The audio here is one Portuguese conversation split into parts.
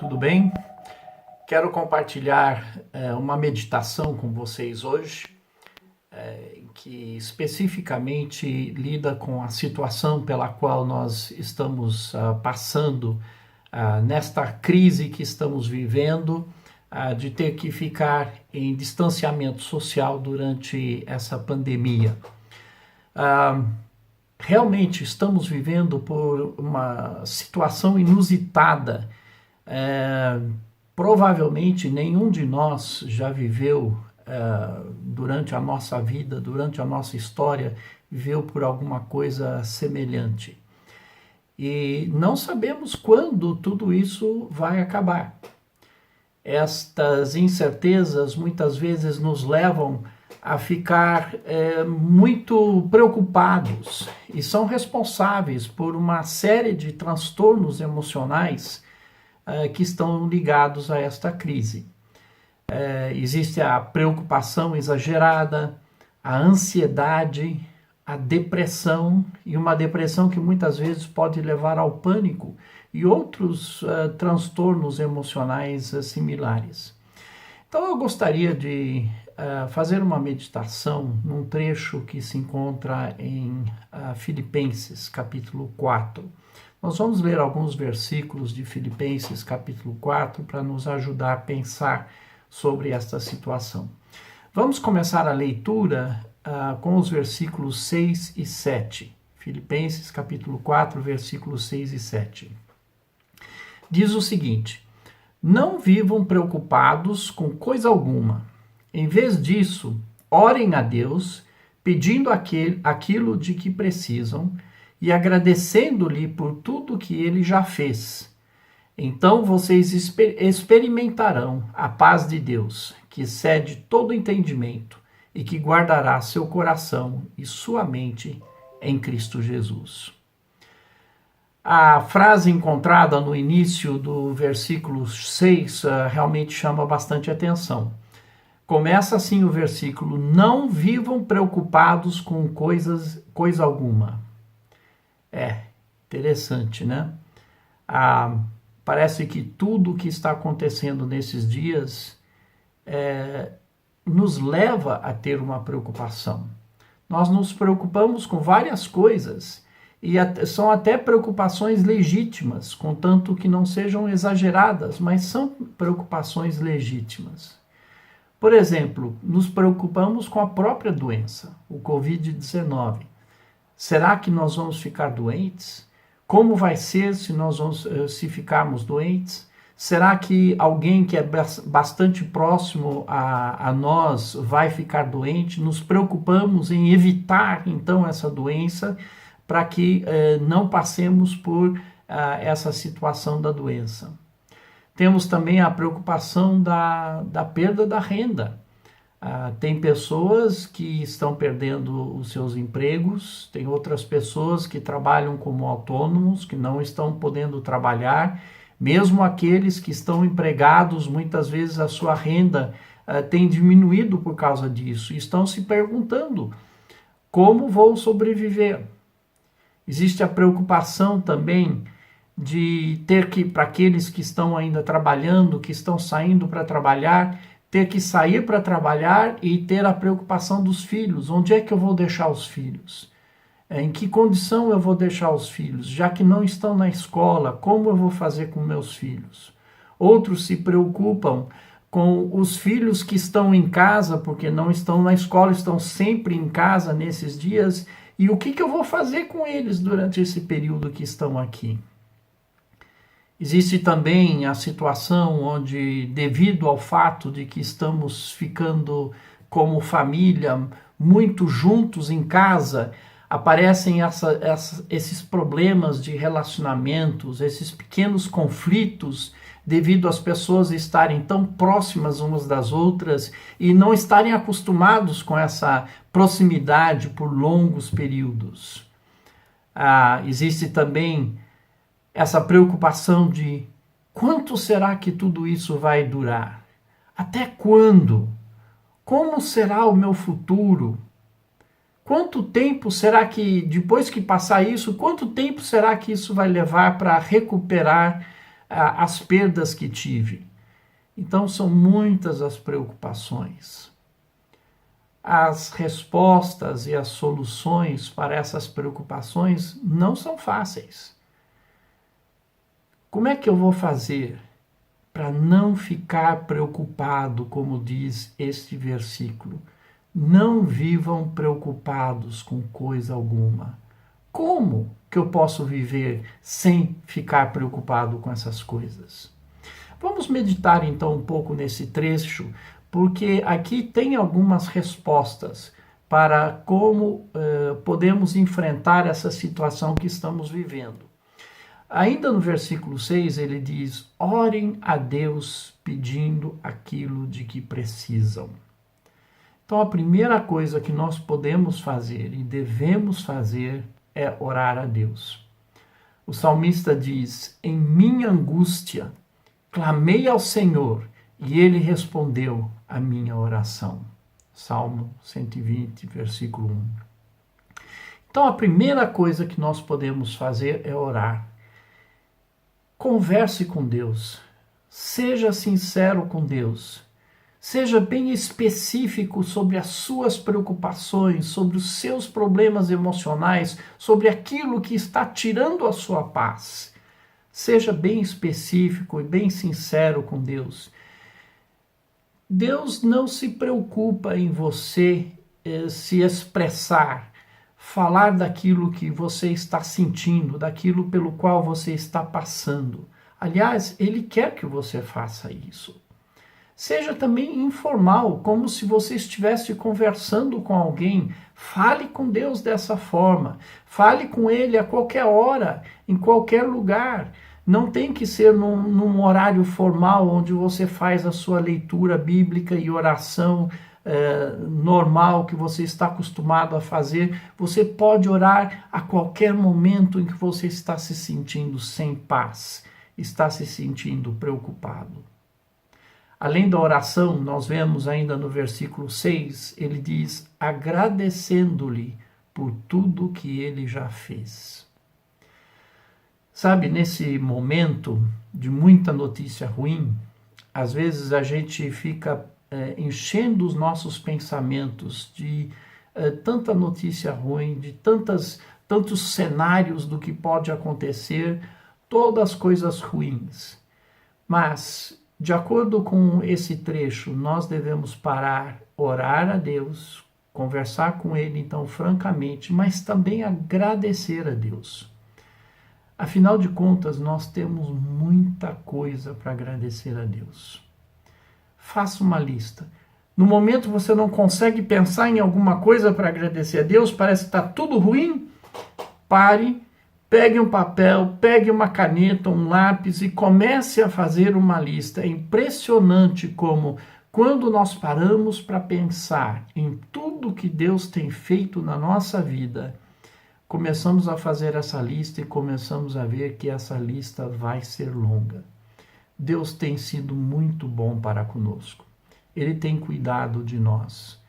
tudo bem? Quero compartilhar uma meditação com vocês hoje, que especificamente lida com a situação pela qual nós estamos passando nesta crise que estamos vivendo, de ter que ficar em distanciamento social durante essa pandemia. Realmente estamos vivendo por uma situação inusitada. Provavelmente nenhum de nós já viveu durante a nossa vida, durante a nossa história, viveu por alguma coisa semelhante. E não sabemos quando tudo isso vai acabar. Estas incertezas muitas vezes nos levam a ficar muito preocupados e são responsáveis por uma série de transtornos emocionais que estão ligados a esta crise. Existe a preocupação exagerada, a ansiedade, a depressão, e uma depressão que muitas vezes pode levar ao pânico e outros transtornos emocionais similares. Então eu gostaria de fazer uma meditação num trecho que se encontra em Filipenses, capítulo 4. Nós vamos ler alguns versículos de Filipenses, capítulo 4, para nos ajudar a pensar sobre esta situação. Vamos começar a leitura com os versículos 6 e 7. Filipenses, capítulo 4, versículos 6 e 7. Diz o seguinte: não vivam preocupados com coisa alguma. Em vez disso, orem a Deus, pedindo aquilo de que precisam e agradecendo-lhe por tudo que ele já fez. Então vocês experimentarão a paz de Deus, que excede todo entendimento e que guardará seu coração e sua mente em Cristo Jesus. A frase encontrada no início do versículo 6 realmente chama bastante atenção. Começa assim o versículo: não vivam preocupados com coisa alguma. Interessante, né? Parece que tudo o que está acontecendo nesses dias nos leva a ter uma preocupação. Nós nos preocupamos com várias coisas e são até preocupações legítimas, contanto que não sejam exageradas, mas são preocupações legítimas. Por exemplo, nos preocupamos com a própria doença, o Covid-19. Será que nós vamos ficar doentes? Como vai ser se ficarmos doentes? Será que alguém que é bastante próximo a nós vai ficar doente? Nos preocupamos em evitar, então, essa doença para que não passemos por essa situação da doença. Temos também a preocupação da perda da renda. Tem pessoas que estão perdendo os seus empregos, tem outras pessoas que trabalham como autônomos, que não estão podendo trabalhar. Mesmo aqueles que estão empregados, muitas vezes a sua renda tem diminuído por causa disso. E estão se perguntando: como vou sobreviver? Existe a preocupação também de ter que, para aqueles que estão ainda trabalhando, que estão saindo para trabalhar, ter que sair para trabalhar e ter a preocupação dos filhos. Onde é que eu vou deixar os filhos? Em que condição eu vou deixar os filhos? Já que não estão na escola, como eu vou fazer com meus filhos? Outros se preocupam com os filhos que estão em casa, porque não estão na escola, estão sempre em casa nesses dias. E o que eu vou fazer com eles durante esse período que estão aqui? Existe também a situação onde, devido ao fato de que estamos ficando como família muito juntos em casa, aparecem esses problemas de relacionamentos, esses pequenos conflitos, devido às pessoas estarem tão próximas umas das outras e não estarem acostumados com essa proximidade por longos períodos. Existe também essa preocupação de quanto será que tudo isso vai durar? Até quando? Como será o meu futuro? Quanto tempo será que, depois que passar isso, quanto tempo será que isso vai levar para recuperar as perdas que tive. Então são muitas as preocupações. As respostas e as soluções para essas preocupações não são fáceis. Como é que eu vou fazer para não ficar preocupado, como diz este versículo? Não vivam preocupados com coisa alguma. Como que eu posso viver sem ficar preocupado com essas coisas? Vamos meditar então um pouco nesse trecho, porque aqui tem algumas respostas para como podemos enfrentar essa situação que estamos vivendo. Ainda no versículo 6 ele diz: orem a Deus pedindo aquilo de que precisam. Então a primeira coisa que nós podemos fazer e devemos fazer é orar a Deus. O salmista diz: em minha angústia clamei ao Senhor e ele respondeu a minha oração. Salmo 120, versículo 1. Então a primeira coisa que nós podemos fazer é orar. Converse com Deus. Seja sincero com Deus. Seja bem específico sobre as suas preocupações, sobre os seus problemas emocionais, sobre aquilo que está tirando a sua paz. Seja bem específico e bem sincero com Deus. Deus não se preocupa em você se expressar, falar daquilo que você está sentindo, daquilo pelo qual você está passando. Aliás, Ele quer que você faça isso. Seja também informal, como se você estivesse conversando com alguém. Fale com Deus dessa forma. Fale com Ele a qualquer hora, em qualquer lugar. Não tem que ser num horário formal, onde você faz a sua leitura bíblica e oração normal que você está acostumado a fazer. Você pode orar a qualquer momento em que você está se sentindo sem paz, está se sentindo preocupado. Além da oração, nós vemos ainda no versículo 6, ele diz: agradecendo-lhe por tudo que ele já fez. Sabe, nesse momento de muita notícia ruim, às vezes a gente fica enchendo os nossos pensamentos de tanta notícia ruim, de tantos cenários do que pode acontecer, todas coisas ruins. Mas, de acordo com esse trecho, nós devemos parar, orar a Deus, conversar com Ele, então, francamente, mas também agradecer a Deus. Afinal de contas, nós temos muita coisa para agradecer a Deus. Faça uma lista. No momento você não consegue pensar em alguma coisa para agradecer a Deus, parece que está tudo ruim, pare, pegue um papel, pegue uma caneta, um lápis e comece a fazer uma lista. É impressionante como, quando nós paramos para pensar em tudo que Deus tem feito na nossa vida, começamos a fazer essa lista e começamos a ver que essa lista vai ser longa. Deus tem sido muito bom para conosco. Ele tem cuidado de nós.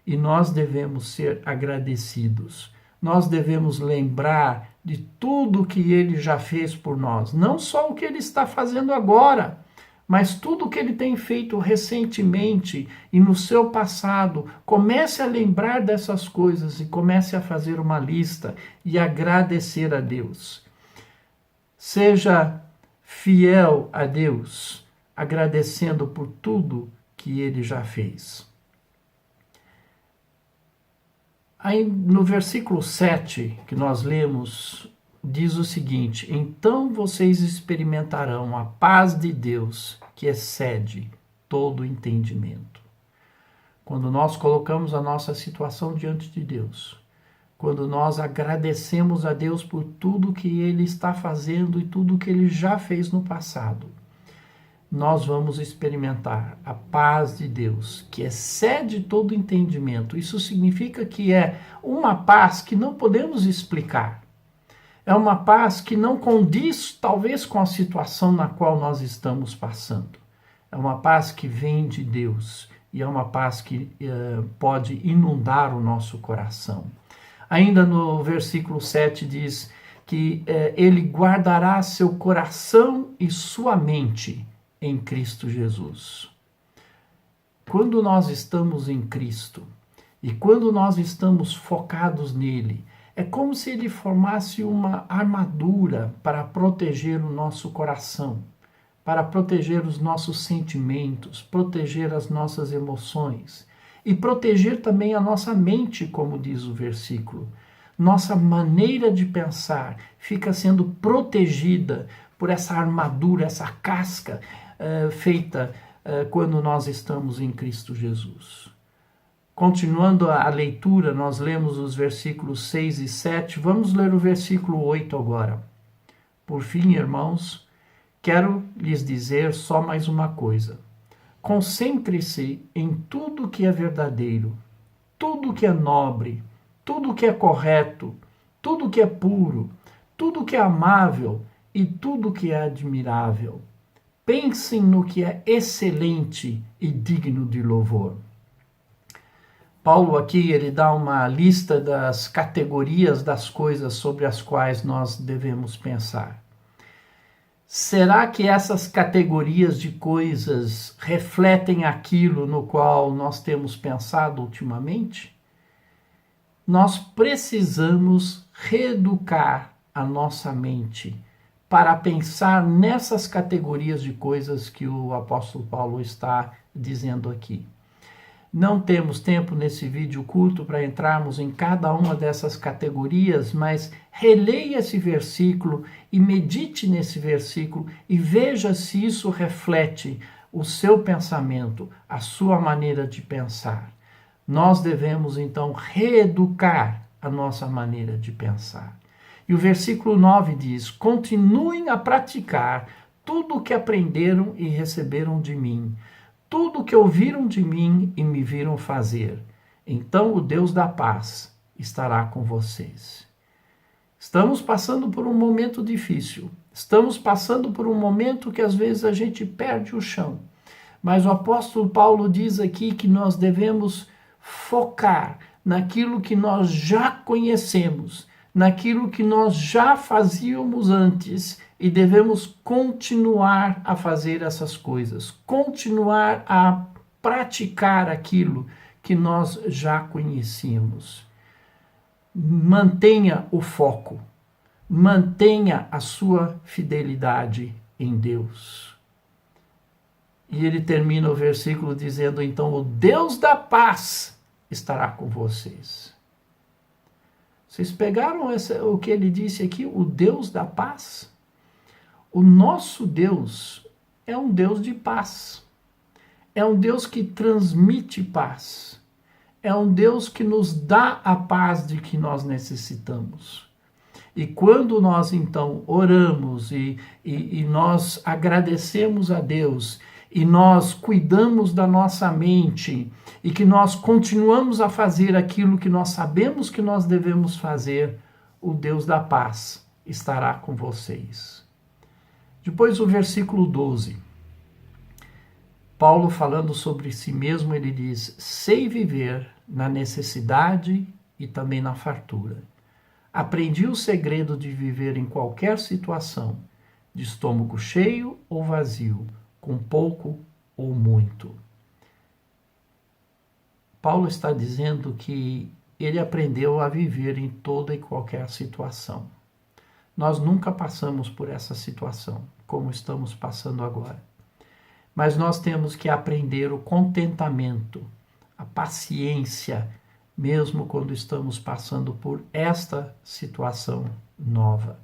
E nós devemos ser agradecidos. Nós devemos lembrar de tudo que Ele já fez por nós. Não só o que Ele está fazendo agora, mas tudo o que Ele tem feito recentemente e no seu passado. Comece a lembrar dessas coisas e comece a fazer uma lista e agradecer a Deus. Seja fiel a Deus, agradecendo por tudo que Ele já fez. Aí no versículo 7 que nós lemos, diz o seguinte: então vocês experimentarão a paz de Deus que excede todo entendimento. Quando nós colocamos a nossa situação diante de Deus, quando nós agradecemos a Deus por tudo que Ele está fazendo e tudo que Ele já fez no passado, nós vamos experimentar a paz de Deus, que excede todo entendimento. Isso significa que é uma paz que não podemos explicar. É uma paz que não condiz, talvez, com a situação na qual nós estamos passando. É uma paz que vem de Deus e é uma paz que pode inundar o nosso coração. Ainda no versículo 7 diz: que ele guardará seu coração e sua mente em Cristo Jesus. Quando nós estamos em Cristo e quando nós estamos focados nele, é como se ele formasse uma armadura para proteger o nosso coração, para proteger os nossos sentimentos, proteger as nossas emoções e proteger também a nossa mente, como diz o versículo. Nossa maneira de pensar fica sendo protegida por essa armadura, essa casca feita quando nós estamos em Cristo Jesus. Continuando a leitura, nós lemos os versículos 6 e 7. Vamos ler o versículo 8 agora. Por fim, irmãos, quero lhes dizer só mais uma coisa. Concentre-se em tudo que é verdadeiro, tudo que é nobre, tudo que é correto, tudo que é puro, tudo que é amável e tudo que é admirável. Pensem no que é excelente e digno de louvor. Paulo aqui ele dá uma lista das categorias das coisas sobre as quais nós devemos pensar. Será que essas categorias de coisas refletem aquilo no qual nós temos pensado ultimamente? Nós precisamos reeducar a nossa mente para pensar nessas categorias de coisas que o apóstolo Paulo está dizendo aqui. Não temos tempo nesse vídeo curto para entrarmos em cada uma dessas categorias, mas releia esse versículo e medite nesse versículo e veja se isso reflete o seu pensamento, a sua maneira de pensar. Nós devemos então reeducar a nossa maneira de pensar. E o versículo 9 diz: continuem a praticar tudo o que aprenderam e receberam de mim, tudo o que ouviram de mim e me viram fazer. Então o Deus da paz estará com vocês. Estamos passando por um momento difícil. Estamos passando por um momento que às vezes a gente perde o chão. Mas o apóstolo Paulo diz aqui que nós devemos focar naquilo que nós já conhecemos, naquilo que nós já fazíamos antes e devemos continuar a fazer essas coisas, continuar a praticar aquilo que nós já conhecíamos. Mantenha o foco, mantenha a sua fidelidade em Deus. E ele termina o versículo dizendo, então, o Deus da paz estará com vocês. Vocês pegaram o que ele disse aqui, o Deus da paz? O nosso Deus é um Deus de paz. É um Deus que transmite paz. É um Deus que nos dá a paz de que nós necessitamos. E quando nós, então, oramos e nós agradecemos a Deus e nós cuidamos da nossa mente e que nós continuamos a fazer aquilo que nós sabemos que nós devemos fazer, o Deus da paz estará com vocês. Depois o versículo 12. Paulo falando sobre si mesmo, ele diz, sei viver na necessidade e também na fartura. Aprendi o segredo de viver em qualquer situação, de estômago cheio ou vazio, com pouco ou muito. Paulo está dizendo que ele aprendeu a viver em toda e qualquer situação. Nós nunca passamos por essa situação, como estamos passando agora. Mas nós temos que aprender o contentamento, a paciência, mesmo quando estamos passando por esta situação nova.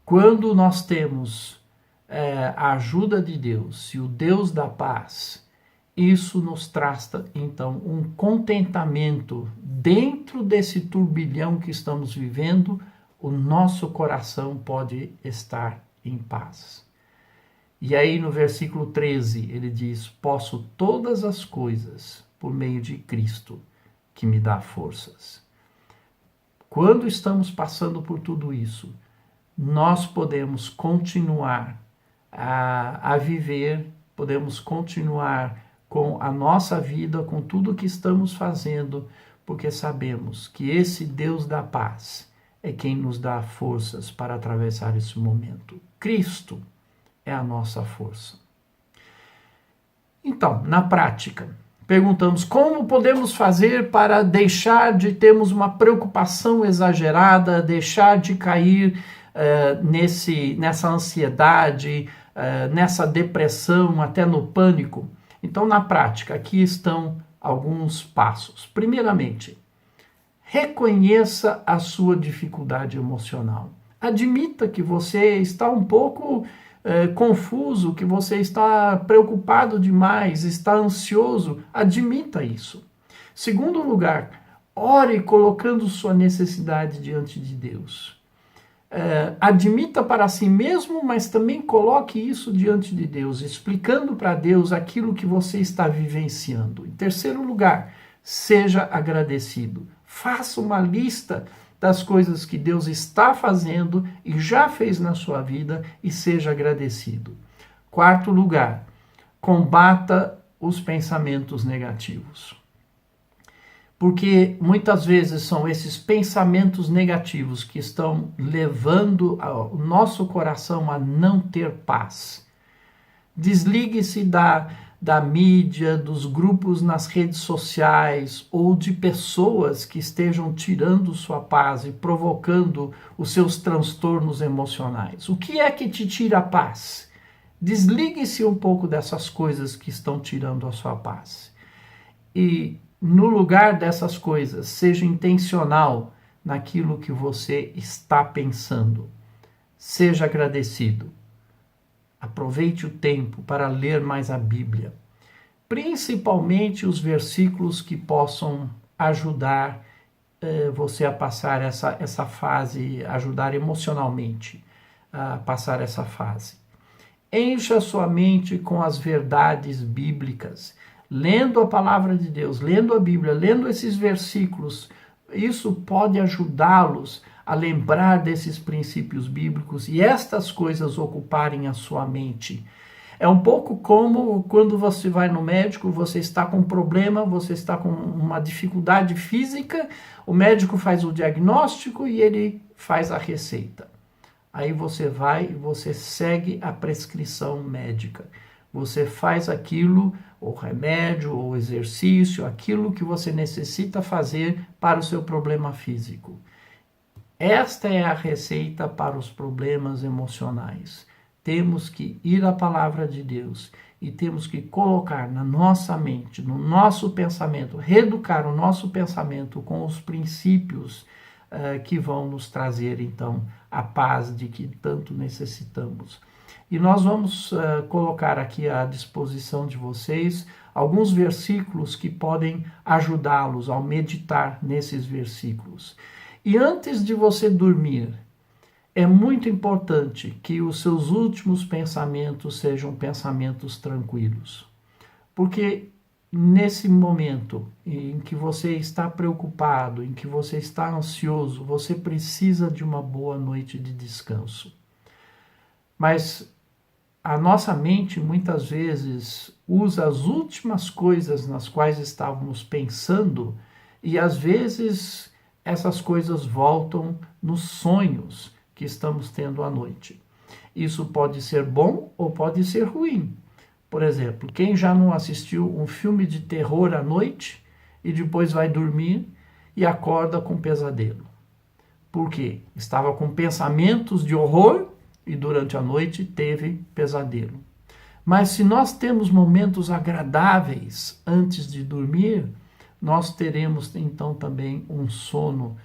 Quando nós temos a ajuda de Deus e o Deus da paz, isso nos traz, então, um contentamento dentro desse turbilhão que estamos vivendo, o nosso coração pode estar em paz. E aí no versículo 13 ele diz, posso todas as coisas por meio de Cristo, que me dá forças. Quando estamos passando por tudo isso, nós podemos continuar a viver, podemos continuar com a nossa vida, com tudo que estamos fazendo, porque sabemos que esse Deus da paz é quem nos dá forças para atravessar esse momento. Cristo é a nossa força. Então, na prática, perguntamos como podemos fazer para deixar de termos uma preocupação exagerada, deixar de cair nessa ansiedade, nessa depressão, até no pânico. Então, na prática, aqui estão alguns passos. Primeiramente, reconheça a sua dificuldade emocional. Admita que você está um pouco confuso, que você está preocupado demais, está ansioso. Admita isso. Segundo lugar, ore colocando sua necessidade diante de Deus. Admita para si mesmo, mas também coloque isso diante de Deus, explicando para Deus aquilo que você está vivenciando. Em terceiro lugar, seja agradecido. Faça uma lista das coisas que Deus está fazendo e já fez na sua vida e seja agradecido. Quarto lugar, combata os pensamentos negativos. Porque muitas vezes são esses pensamentos negativos que estão levando o nosso coração a não ter paz. Desligue-se da mídia, dos grupos nas redes sociais ou de pessoas que estejam tirando sua paz e provocando os seus transtornos emocionais. O que é que te tira a paz? Desligue-se um pouco dessas coisas que estão tirando a sua paz. E no lugar dessas coisas, seja intencional naquilo que você está pensando. Seja agradecido. Aproveite o tempo para ler mais a Bíblia, principalmente os versículos que possam ajudar você a passar essa fase, ajudar emocionalmente a passar essa fase. Encha sua mente com as verdades bíblicas, lendo a palavra de Deus, lendo a Bíblia, lendo esses versículos. Isso pode ajudá-los a lembrar desses princípios bíblicos e estas coisas ocuparem a sua mente. É um pouco como quando você vai no médico, você está com um problema, você está com uma dificuldade física, o médico faz o diagnóstico e ele faz a receita. Aí você vai e você segue a prescrição médica. Você faz aquilo, o remédio, o exercício, aquilo que você necessita fazer para o seu problema físico. Esta é a receita para os problemas emocionais. Temos que ir à palavra de Deus e temos que colocar na nossa mente, no nosso pensamento, reeducar o nosso pensamento com os princípios que vão nos trazer, então, a paz de que tanto necessitamos. E nós vamos colocar aqui à disposição de vocês alguns versículos que podem ajudá-los ao meditar nesses versículos. E antes de você dormir, é muito importante que os seus últimos pensamentos sejam pensamentos tranquilos. Porque nesse momento em que você está preocupado, em que você está ansioso, você precisa de uma boa noite de descanso. Mas a nossa mente muitas vezes usa as últimas coisas nas quais estávamos pensando e às vezes essas coisas voltam nos sonhos que estamos tendo à noite. Isso pode ser bom ou pode ser ruim. Por exemplo, quem já não assistiu um filme de terror à noite e depois vai dormir e acorda com pesadelo? Por quê? Estava com pensamentos de horror e durante a noite teve pesadelo. Mas se nós temos momentos agradáveis antes de dormir, nós teremos então também um sono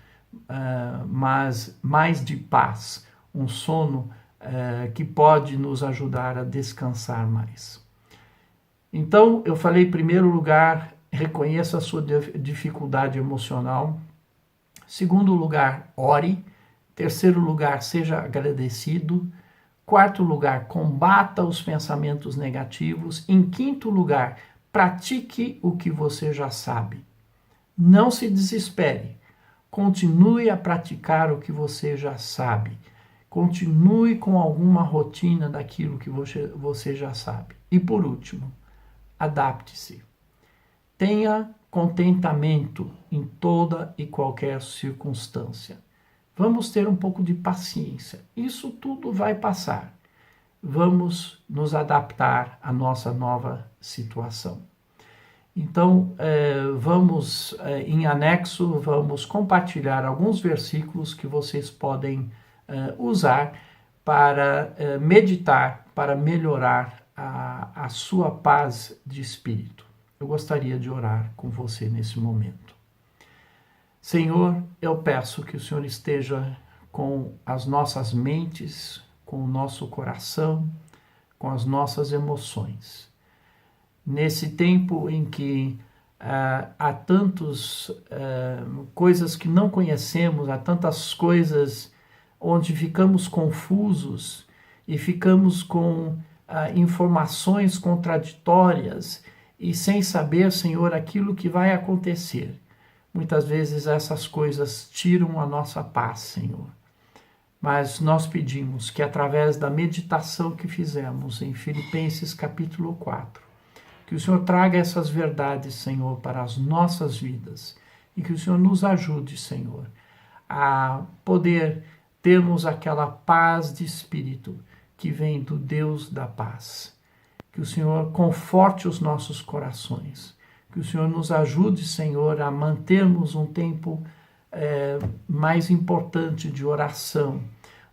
mais de paz, um sono que pode nos ajudar a descansar mais. Então, eu falei, em primeiro lugar, reconheça a sua dificuldade emocional. Segundo lugar, ore. Terceiro lugar, seja agradecido. Quarto lugar, combata os pensamentos negativos. Em quinto lugar, pratique o que você já sabe. Não se desespere. Continue a praticar o que você já sabe. Continue com alguma rotina daquilo que você já sabe. E por último, adapte-se. Tenha contentamento em toda e qualquer circunstância. Vamos ter um pouco de paciência. Isso tudo vai passar. Vamos nos adaptar à nossa nova situação. Então, vamos, em anexo, vamos compartilhar alguns versículos que vocês podem usar para meditar, para melhorar a sua paz de espírito. Eu gostaria de orar com você nesse momento. Senhor, eu peço que o Senhor esteja com as nossas mentes, com o nosso coração, com as nossas emoções. Nesse tempo em que há tantas coisas que não conhecemos, há tantas coisas onde ficamos confusos e ficamos com informações contraditórias e sem saber, Senhor, aquilo que vai acontecer. Muitas vezes essas coisas tiram a nossa paz, Senhor. Mas nós pedimos que através da meditação que fizemos em Filipenses capítulo 4, que o Senhor traga essas verdades, Senhor, para as nossas vidas e que o Senhor nos ajude, Senhor, a poder termos aquela paz de espírito que vem do Deus da paz. Que o Senhor conforte os nossos corações. Que o Senhor nos ajude, Senhor, a mantermos um tempo mais importante de oração,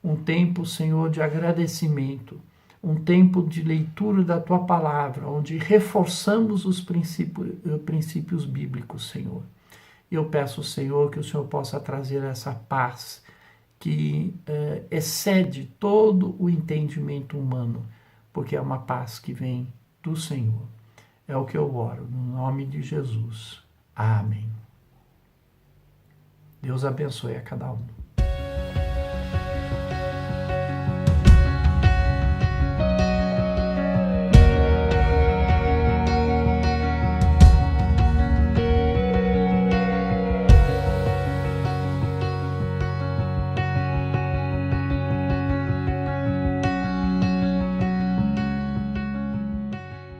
um tempo, Senhor, de agradecimento, um tempo de leitura da Tua Palavra, onde reforçamos os princípios bíblicos, Senhor. Eu peço, Senhor, que o Senhor possa trazer essa paz que excede todo o entendimento humano, porque é uma paz que vem do Senhor. É o que eu oro, no nome de Jesus. Amém. Deus abençoe a cada um.